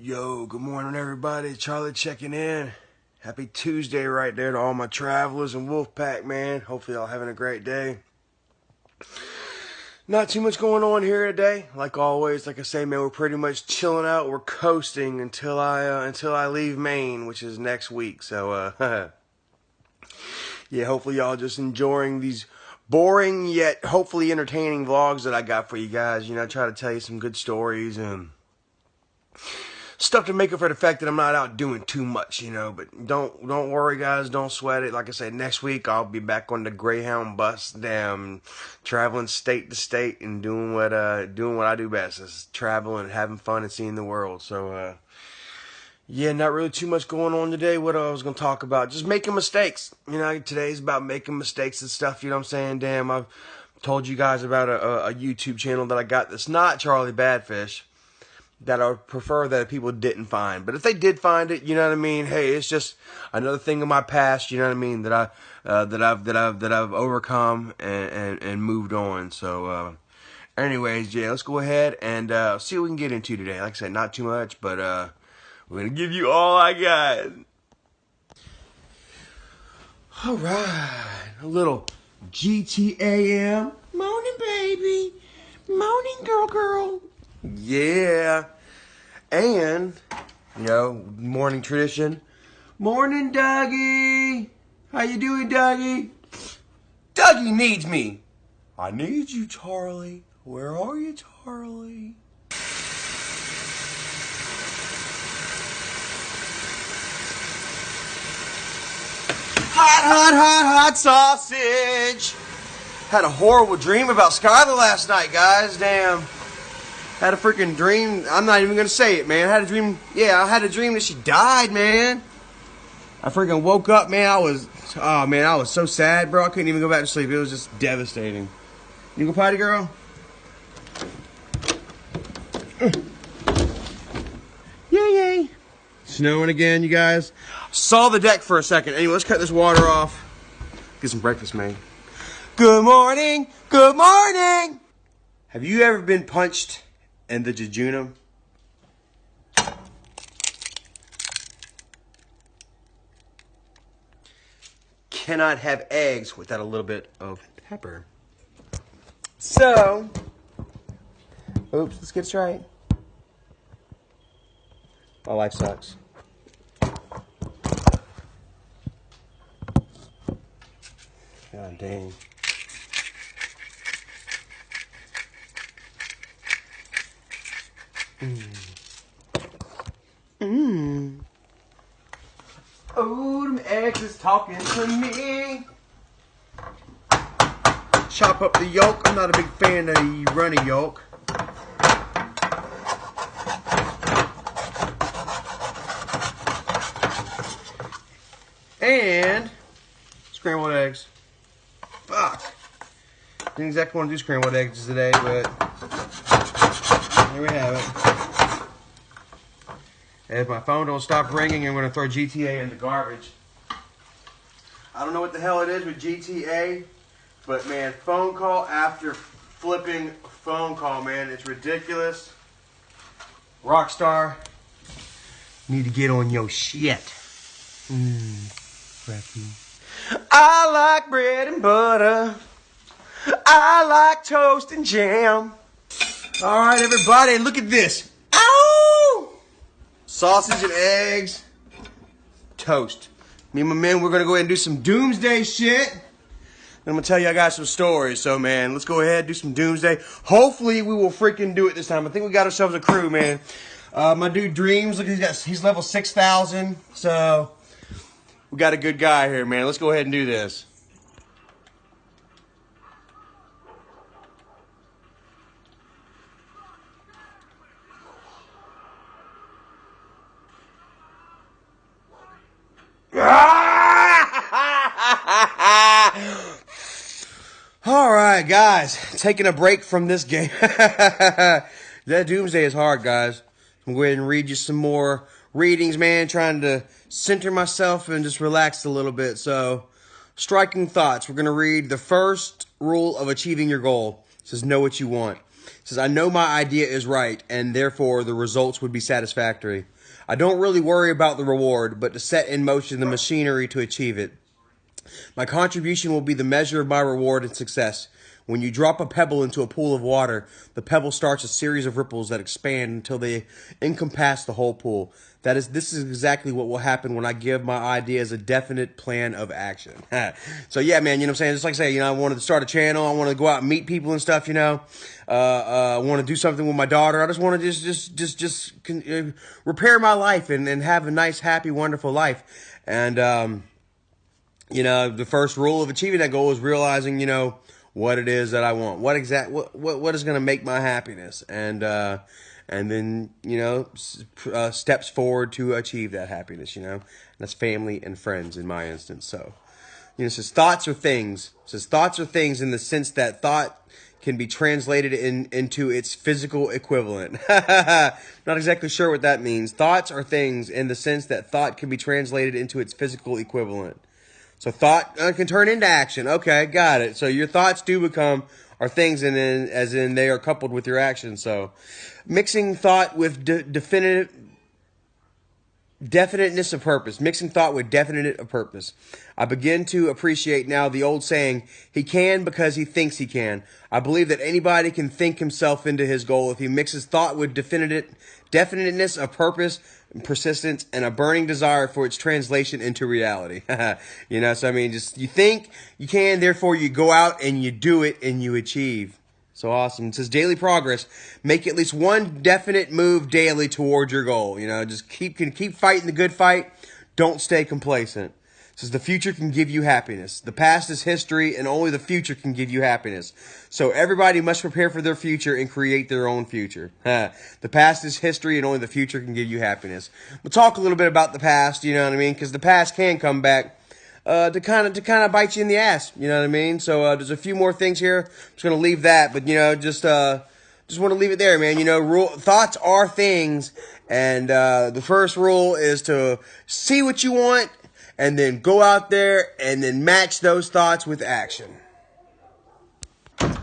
Yo, good morning, everybody. Charlie checking in. Happy Tuesday right there to all my travelers and Wolfpack, man. Hopefully y'all having a great day. Not too much going on here today. Like always, like I say, man, we're pretty much chilling out. We're coasting until I leave Maine, which is next week. So, yeah, hopefully y'all just enjoying these boring yet hopefully entertaining vlogs that I got for you guys. You know, I try to tell you some good stories and stuff to make up for the fact that I'm not out doing too much, you know. But don't worry, guys. Don't sweat it. Like I said, next week I'll be back on the Greyhound bus, damn, traveling state to state and doing what I do best, is traveling and having fun and seeing the world. So, yeah, not really too much going on today. What I was gonna talk about, just making mistakes. You know, today's about making mistakes and stuff. You know what I'm saying? Damn, I've told you guys about a YouTube channel that I got that's not Charlie Badfish, that I would prefer that people didn't find. But if they did find it, you know what I mean? Hey, it's just another thing in my past, you know what I mean, that I've overcome and moved on. So, anyways, yeah, let's go ahead and see what we can get into today. Like I said, not too much, but we're gonna give you all I got. All right, a little GTAM. Morning, baby. Morning, girl. Yeah. And, you know, morning tradition. Morning, Dougie. How you doing, Dougie? Dougie needs me. I need you, Charlie. Where are you, Charlie? Hot sausage. Had a horrible dream about Skylar last night, guys. Damn. Had a freaking dream. I'm not even going to say it, man. I had a dream. Yeah, I had a dream that she died, man. I freaking woke up, man. I was so sad, bro. I couldn't even go back to sleep. It was just devastating. You go potty, girl? Yay. Snowing again, you guys. Saw the deck for a second. Anyway, let's cut this water off. Get some breakfast made. Good morning. Good morning. Have you ever been punched in the jejunum? Cannot have eggs without a little bit of pepper. So, oops, let's get this right. My life sucks. God dang. Oh, them eggs is talking to me. Chop up the yolk. I'm not a big fan of the runny yolk. And scrambled eggs. Fuck. Didn't exactly want to do scrambled eggs today, but here we have it. If my phone don't stop ringing, I'm going to throw GTA in the garbage. I don't know what the hell it is with GTA, but man, phone call after flipping phone call, man. It's ridiculous. Rockstar, need to get on your shit. Crappy. I like bread and butter. I like toast and jam. All right, everybody, look at this. Ow! Sausage and eggs. Toast. Me and my men, we're going to go ahead and do some doomsday shit. And I'm going to tell you I got some stories. So, man, let's go ahead and do some doomsday. Hopefully, we will freaking do it this time. I think we got ourselves a crew, man. My dude Dreams, look, he's level 6,000. So, we got a good guy here, man. Let's go ahead and do this. All right, guys, taking a break from this game. That doomsday is hard, guys. I'm going to go ahead and read you some more readings, man, trying to center myself and just relax a little bit. So, striking thoughts. We're going to read the first rule of achieving your goal. It says, know what you want. It says, I know my idea is right, and therefore the results would be satisfactory. I don't really worry about the reward, but to set in motion the machinery to achieve it. My contribution will be the measure of my reward and success. When you drop a pebble into a pool of water, the pebble starts a series of ripples that expand until they encompass the whole pool. This is exactly what will happen when I give my ideas a definite plan of action. So yeah, man, you know what I'm saying? Just like I say, I wanted to start a channel. I want to go out and meet people and stuff, I want to do something with my daughter. I just want to just repair my life and have a nice, happy, wonderful life. And, the first rule of achieving that goal is realizing, what it is that I want, what is going to make my happiness, and then steps forward to achieve that happiness. And that's family and friends in my instance. So, it says thoughts are things. It says thoughts are things in the sense that thought can be translated into its physical equivalent. Not exactly sure what that means. Thoughts are things in the sense that thought can be translated into its physical equivalent. So thought can turn into action. Okay, got it. So your thoughts are things, and then as in they are coupled with your actions. So mixing thought with definiteness of purpose. Mixing thought with definiteness of purpose. I begin to appreciate now the old saying, he can because he thinks he can. I believe that anybody can think himself into his goal if he mixes thought with definiteness of purpose, persistence, and a burning desire for its translation into reality. So I mean, just you think you can, therefore you go out and you do it and you achieve. So awesome. It says daily progress. Make at least one definite move daily toward your goal. Just keep fighting the good fight. Don't stay complacent. It says the future can give you happiness. The past is history, and only the future can give you happiness. So everybody must prepare for their future and create their own future. The past is history, and only the future can give you happiness. We'll talk a little bit about the past, you know what I mean? Because the past can come back to kind of bite you in the ass, you know what I mean? So there's a few more things here. I'm just gonna leave that, but just want to leave it there, man. Thoughts are things, and the first rule is to see what you want, and then go out there and then match those thoughts with action. All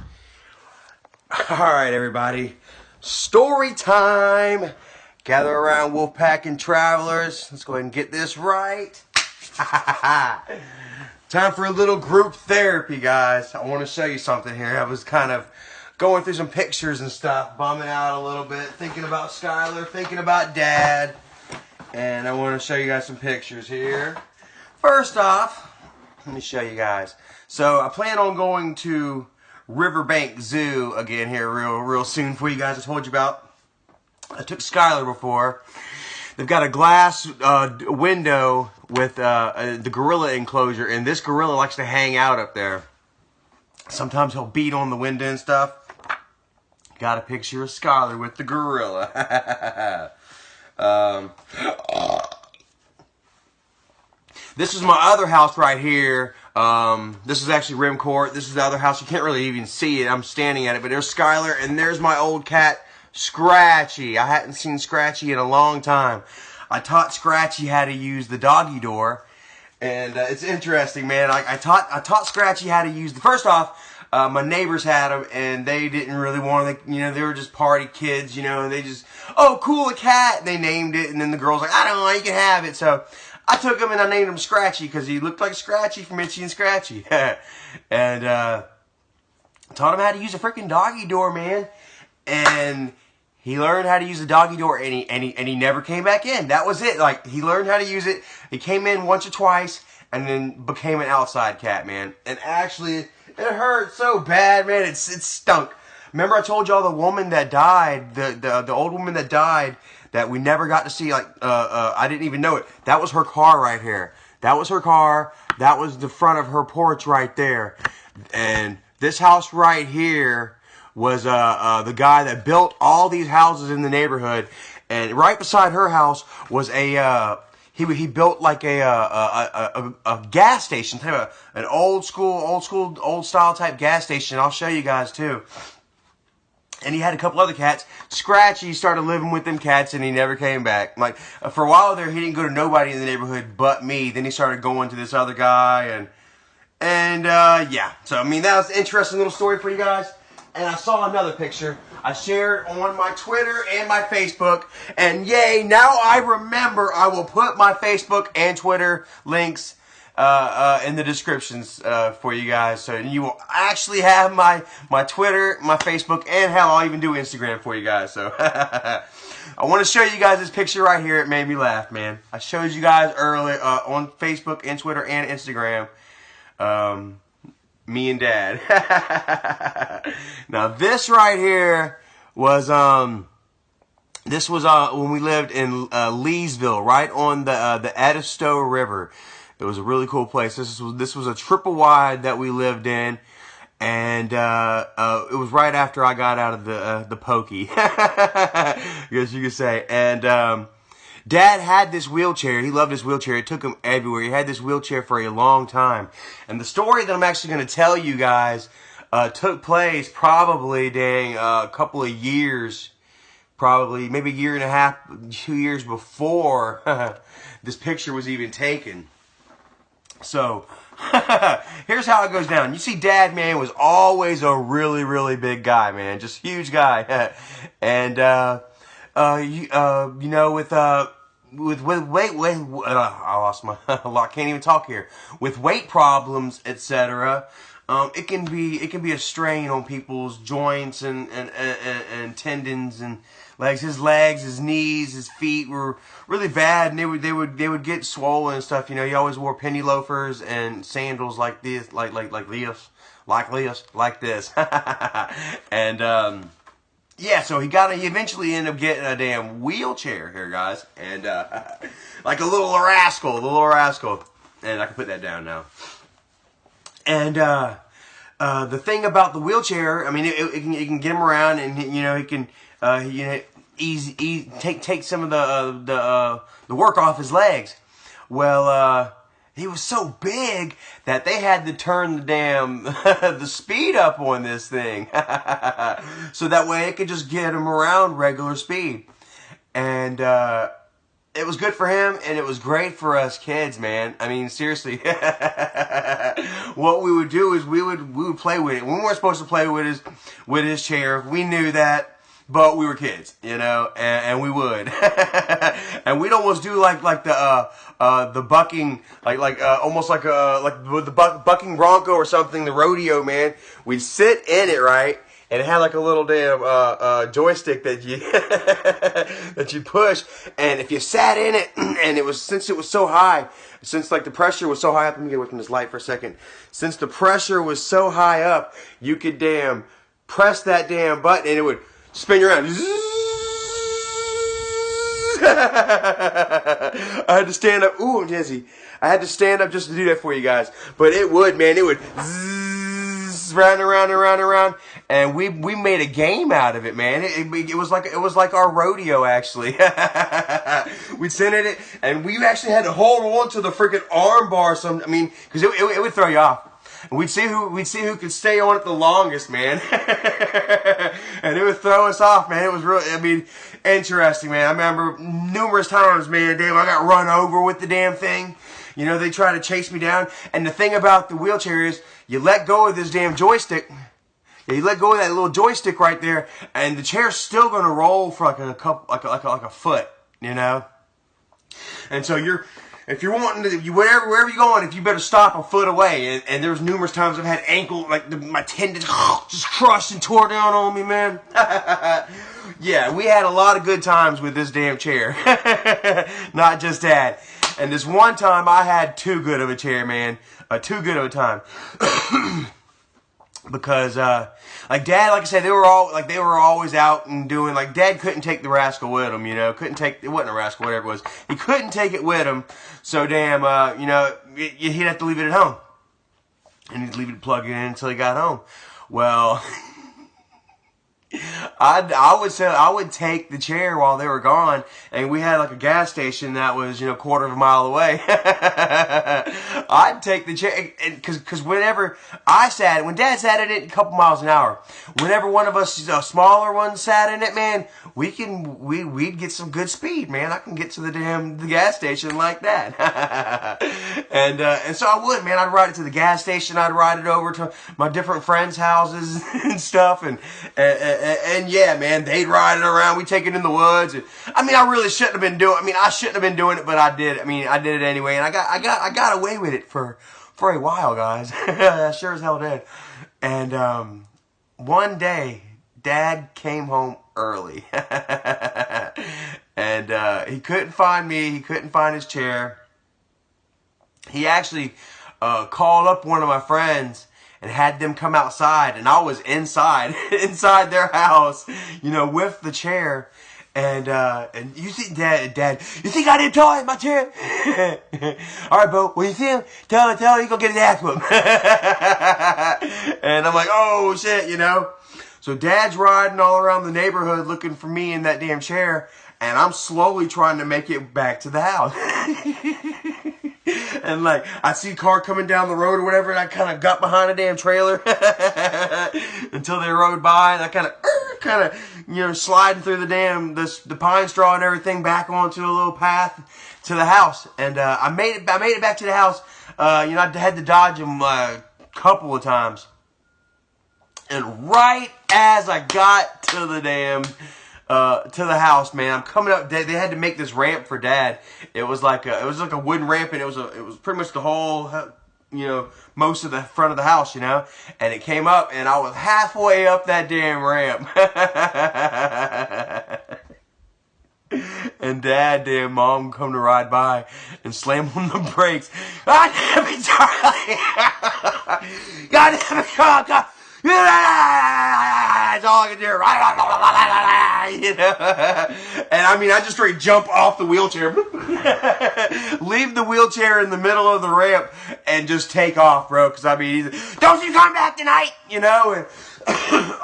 right, everybody. Story time. Gather around, Wolfpack and Travelers. Let's go ahead and get this right. Time for a little group therapy, guys. I want to show you something here. I was kind of going through some pictures and stuff, bumming out a little bit, thinking about Skylar, thinking about Dad. And I want to show you guys some pictures here. First off, let me show you guys. So I plan on going to Riverbank Zoo again here real soon for you guys. I told you about. I took Skylar before. They've got a glass window with the gorilla enclosure, and this gorilla likes to hang out up there. Sometimes he'll beat on the window and stuff. Got a picture of Skylar with the gorilla. This is my other house right here. This is actually Rim Court. This is the other house. You can't really even see it. I'm standing at it, but there's Skylar, and there's my old cat, Scratchy. I hadn't seen Scratchy in a long time. I taught Scratchy how to use the doggy door, and it's interesting, man. I taught Scratchy how to use first off, my neighbors had them, and they didn't really want to, they were just party kids, and they just, oh, cool, a cat, and they named it, and then the girl's like, I don't know, you can have it. So I took him and I named him Scratchy because he looked like Scratchy from Itchy and Scratchy. And taught him how to use a freaking doggy door, man. And he learned how to use the doggy door, and he never came back in. That was it. Like, he learned how to use it. He came in once or twice, and then became an outside cat, man. And actually, it hurt so bad, man. It stunk. Remember I told y'all the woman that died, the old woman that died, that we never got to see, I didn't even know it. That was her car right here. That was her car. That was the front of her porch right there. And this house right here was the guy that built all these houses in the neighborhood. And right beside her house was he built like a gas station, type of an old style type gas station. I'll show you guys too. And he had a couple other cats. Scratchy started living with them cats, and he never came back. Like, for a while there, he didn't go to nobody in the neighborhood but me. Then he started going to this other guy, and yeah. So, I mean, that was an interesting little story for you guys. And I saw another picture. I shared on my Twitter and my Facebook. And yay, now I remember I will put my Facebook and Twitter links in the descriptions for you guys. So you will actually have my Twitter, my Facebook, and hell, I'll even do Instagram for you guys. So I want to show you guys this picture right here. It made me laugh, man. I showed you guys earlier on Facebook and Twitter and Instagram. Me and Dad. Now this right here was when we lived in Leesville, right on the Edisto River. It was a really cool place. This was a triple wide that we lived in, and it was right after I got out of the pokey, I guess you could say. And Dad had this wheelchair. He loved his wheelchair. It took him everywhere. He had this wheelchair for a long time. And the story that I'm actually going to tell you guys took place probably, a couple of years, probably maybe a year and a half, 2 years before this picture was even taken. So, here's how it goes down. You see, Dad, man, was always a really, really big guy, man. Just huge guy. And, you know, with weight, I lost my, I can't even talk here. With weight problems, etc., it can be a strain on people's joints and tendons and legs. His legs, his knees, his feet were really bad, and they would get swollen and stuff. You know, he always wore penny loafers and sandals like this, like this. And yeah, so he eventually ended up getting a damn wheelchair here, guys, and like a little rascal, and I can put that down now. And the thing about the wheelchair, I mean, it can get him around, and you know, he can take some of the work off his legs. Well, he was so big that they had to turn the damn the speed up on this thing, so that way it could just get him around regular speed. And it was good for him, and it was great for us kids, man. I mean, seriously. What we would do is we would play with it. We weren't supposed to play with his chair. We knew that. But we were kids, you know, and we would, and we'd almost do like the bucking, almost like the bucking bronco or something, the rodeo, man. We'd sit in it, right, and it had like a little damn joystick that you that you push, and if you sat in it, and since it was so high, since like the pressure was so high up, let me get away from this light for a second. Since the pressure was so high up, you could damn press that damn button, and it would spin you around. I had to stand up. Ooh, I'm dizzy. I had to stand up just to do that for you guys. But it would, man. It would round and round and round and round. And we made a game out of it, man. It was like our rodeo, actually. We'd sit in it, and we actually had to hold on to the freaking arm bar. I mean, because it would throw you off. And we'd see who could stay on it the longest, man. And it would throw us off, man. It was really, I mean, interesting, man. I remember numerous times, man, damn, I got run over with the damn thing. You know, they try to chase me down. And the thing about the wheelchair is, you let go of this damn joystick. Yeah, you let go of that little joystick right there, and the chair's still gonna roll for like a foot, you know. And so if you're wanting to, wherever you're going, if you better stop a foot away. And there was numerous times I've had my tendons just crushed and tore down on me, man. Yeah, we had a lot of good times with this damn chair. Not just that. And this one time I had too good of a chair, man. Too good of a time. Because, like Dad, like I said, they were always out and doing, like Dad couldn't take the rascal with him, you know, it wasn't a rascal, whatever it was. He couldn't take it with him, so damn, you know, he'd have to leave it at home. And he'd leave it plugged in until he got home. Well, I would take the chair while they were gone, and we had like a gas station that was, you know, a quarter of a mile away. I'd take the chair, because whenever when Dad sat in it a couple miles an hour, whenever one of us, smaller ones, sat in it, man, we'd get some good speed, man. I can get to the gas station like that. And so I would, man. I'd ride it to the gas station. I'd ride it over to my different friends' houses and stuff, and and yeah, man, they'd ride it around. We take it in the woods. And, I mean, I really shouldn't have been doing. I mean, I shouldn't have been doing it, but I did. I mean, I did it anyway, and I got away with it for a while, guys. I sure as hell did. And one day, Dad came home early, and he couldn't find me. He couldn't find his chair. He actually called up one of my friends and had them come outside, and I was inside their house, you know, with the chair. And you think, Dad, you think I didn't toy my chair? All right, Bo, when you see him, tell him he's gonna get his ass whooped. And I'm like, oh shit, you know. So Dad's riding all around the neighborhood looking for me in that damn chair, and I'm slowly trying to make it back to the house. And like, I see a car coming down the road or whatever, and I kind of got behind a damn trailer until they rode by, and I kind of, you know, sliding through the pine straw and everything back onto a little path to the house. And I made it back to the house. You know, I had to dodge them a couple of times. And right as I got to the damn to the house, man, I'm coming up. They had to make this ramp for Dad. It was like a wooden ramp, and it was pretty much the whole, you know, most of the front of the house, you know. And it came up, and I was halfway up that damn ramp. And Dad and Mom come to ride by and slam on the brakes. God damn it, Charlie! God damn it, Charlie! God. That's all I can do. You know? And I mean, I just straight jump off the wheelchair, leave the wheelchair in the middle of the ramp, and just take off, bro. Because I mean, don't you come back tonight, you know? And,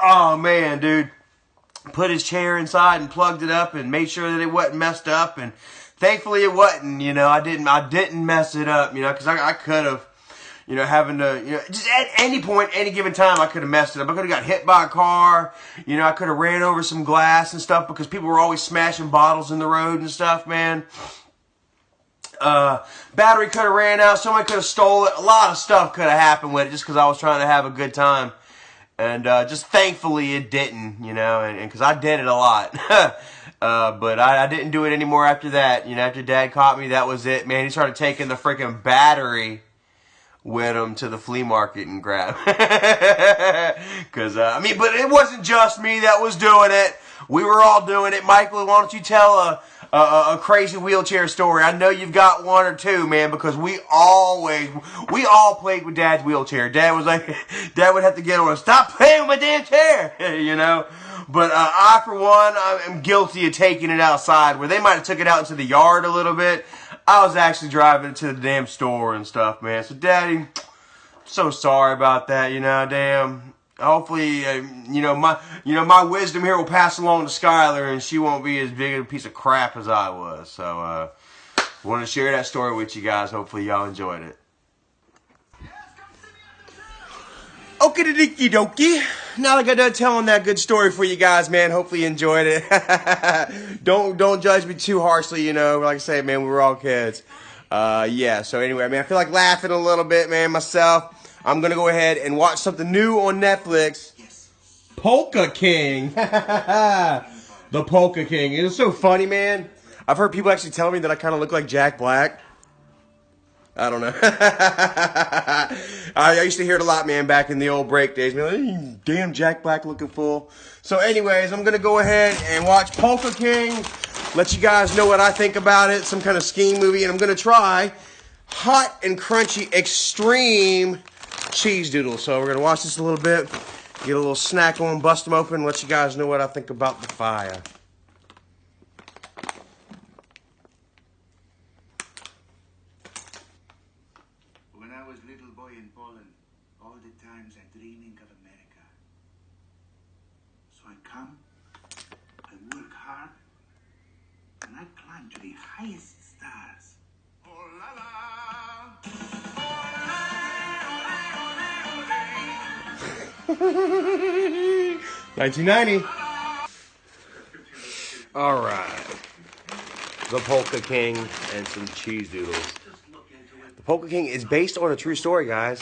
oh man, dude, put his chair inside and plugged it up and made sure that it wasn't messed up. And thankfully, it wasn't. You know, I didn't mess it up. You know, because I could have. You know, having to, you know, just at any point, any given time, I could have messed it up. I could have got hit by a car. You know, I could have ran over some glass and stuff because people were always smashing bottles in the road and stuff, man. Battery could have ran out. Somebody could have stole it. A lot of stuff could have happened with it just because I was trying to have a good time. And just thankfully it didn't, you know, and because I did it a lot. But I didn't do it anymore after that. You know, after Dad caught me, that was it, man. He started taking the freaking battery with him to the flea market and grab. Because, I mean, but it wasn't just me that was doing it. We were all doing it. Michael, why don't you tell a crazy wheelchair story? I know you've got one or two, man, because we all played with Dad's wheelchair. Dad was like, Dad would have to get on, stop playing with my damn chair, you know? But I, for one, I am guilty of taking it outside, where they might have took it out into the yard a little bit. I was actually driving to the damn store and stuff, man. So, Daddy, I'm so sorry about that, you know, damn. Hopefully, you know, my wisdom here will pass along to Skylar, and she won't be as big a piece of crap as I was. So, want to share that story with you guys. Hopefully, y'all enjoyed it. Okie dokie. Now that I got done telling that good story for you guys, man, hopefully you enjoyed it. Don't judge me too harshly, you know. Like I say, man, we were all kids. Yeah, so anyway, man, I feel like laughing a little bit, man, myself. I'm going to go ahead and watch something new on Netflix. Polka King. The Polka King. It is so funny, man. I've heard people actually tell me that I kind of look like Jack Black. I don't know. I used to hear it a lot, man, back in the old break days. Man, like, hey, damn Jack Black looking fool. So anyways, I'm going to go ahead and watch Polka King. Let you guys know what I think about it. Some kind of skiing movie. And I'm going to try hot and crunchy extreme cheese doodles. So we're going to watch this a little bit. Get a little snack on, bust them open. Let you guys know what I think about the fire. Dreaming of America. So I come, I work hard, and I climb to the highest stars. Oh la la! Oh, la, la, 1990. All right. The Polka King and some cheese doodles. The Polka King is based on a true story, guys.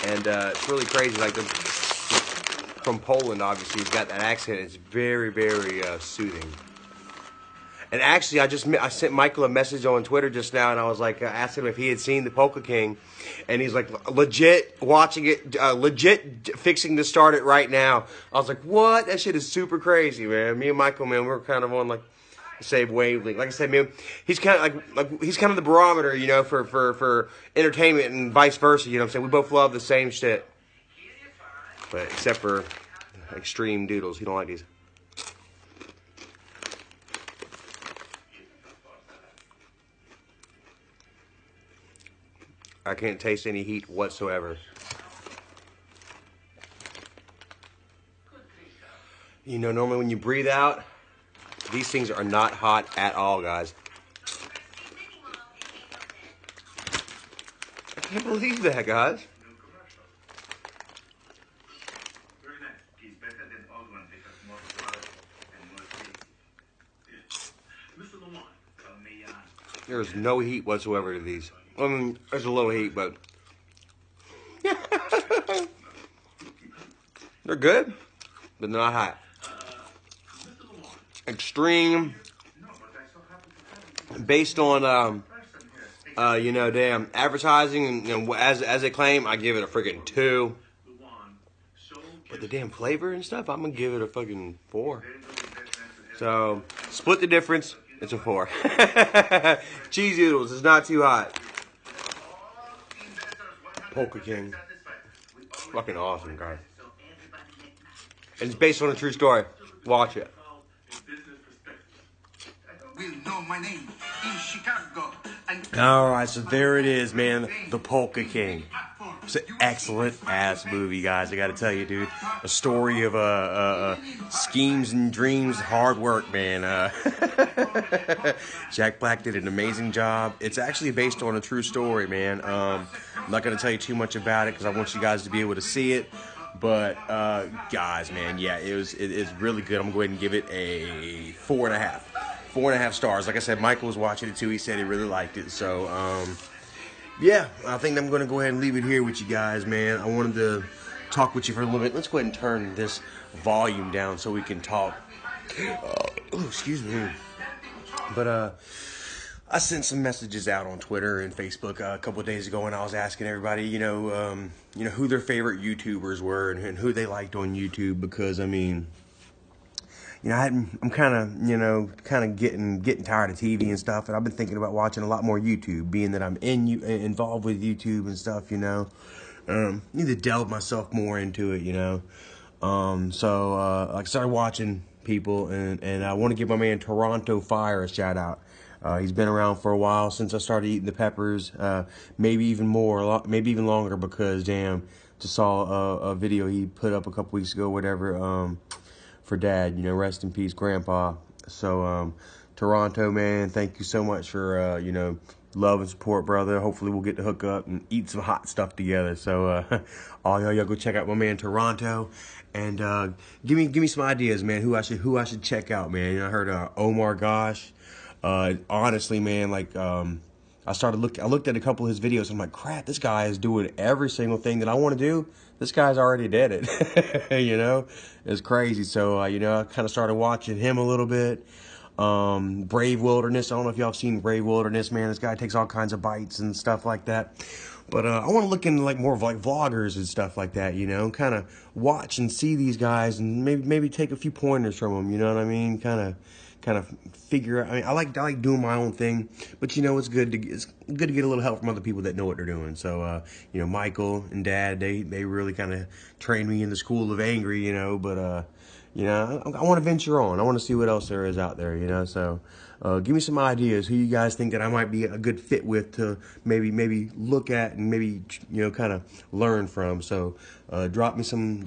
And it's really crazy. Like, from Poland, obviously. He's got that accent. It's very, very soothing. And actually, I sent Michael a message on Twitter just now, and I was like, asked him if he had seen the Polka King, and he's like, legit watching it, legit fixing to start it right now. I was like, what? That shit is super crazy, man. Me and Michael, man, we're kind of on like the same wavelength. Like I said, man, he's kind of like he's kind of the barometer, you know, for entertainment and vice versa. You know what I'm saying? We both love the same shit, but except for extreme doodles, he don't like these. I can't taste any heat whatsoever. You know, normally when you breathe out, these things are not hot at all, guys. I can't believe that, guys. There's no heat whatsoever to these. I mean, there's a little heat, but they're good, but they're not hot. Extreme, based on you know, damn advertising and you know, as they claim, I give it a freaking 2. But the damn flavor and stuff, I'm gonna give it a fucking 4. So split the difference. It's a 4. Cheese noodles is not too hot. Polka King. Fucking awesome, guys. And it's based on a true story. Watch it. Will know my name in Chicago. Alright, so there it is, man. The Polka King. It's an excellent ass movie, guys. I gotta tell you, dude. A story of schemes and dreams, hard work, man. Jack Black did an amazing job. It's actually based on a true story, man. I'm not gonna tell you too much about it because I want you guys to be able to see it. But guys, man, yeah, it's really good. I'm gonna go ahead and give it a 4.5. 4.5 stars. Like I said, Michael was watching it too. He said he really liked it. So, yeah, I think I'm going to go ahead and leave it here with you guys, man. I wanted to talk with you for a little bit. Let's go ahead and turn this volume down so we can talk. Oh, excuse me. But, I sent some messages out on Twitter and Facebook a couple of days ago, and I was asking everybody, you know, who their favorite YouTubers were and who they liked on YouTube, because, I mean, you know, I'm kind of, you know, getting tired of TV and stuff, and I've been thinking about watching a lot more YouTube, being that I'm involved with YouTube and stuff, you know. Need to delve myself more into it, you know. So I started watching people, and I want to give my man Toronto Fire a shout out. He's been around for a while since I started eating the peppers, maybe even more, maybe even longer, because damn, just saw a video he put up a couple weeks ago, whatever, for Dad, you know, rest in peace, Grandpa. So, Toronto, man, thank you so much for, you know, love and support, brother. Hopefully we'll get to hook up and eat some hot stuff together. So, all y'all go check out my man Toronto, and give me some ideas, man, who I should check out, man. You know, I heard Omar Gosh. Honestly, man, like, I looked at a couple of his videos. I'm like, crap, this guy is doing every single thing that I want to do. This guy's already did it. You know, it's crazy. So, you know, I kind of started watching him a little bit. Brave Wilderness. I don't know if y'all have seen Brave Wilderness, man. This guy takes all kinds of bites and stuff like that. But I want to look into like more of like vloggers and stuff like that, you know, kind of watch and see these guys and maybe take a few pointers from them. You know what I mean? Kind of figure out. I mean, I like doing my own thing, but you know, it's good to get a little help from other people that know what they're doing. So, you know, Michael and Dad, they really kind of trained me in the school of angry, you know. But you know, I want to venture on. I want to see what else there is out there, you know. So, give me some ideas who you guys think that I might be a good fit with to maybe look at and maybe, you know, kind of learn from. So, drop me some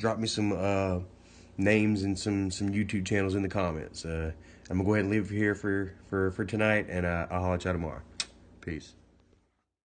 names and some YouTube channels in the comments. I'm gonna go ahead and leave it here for tonight, and I'll holler at y'all tomorrow. Peace.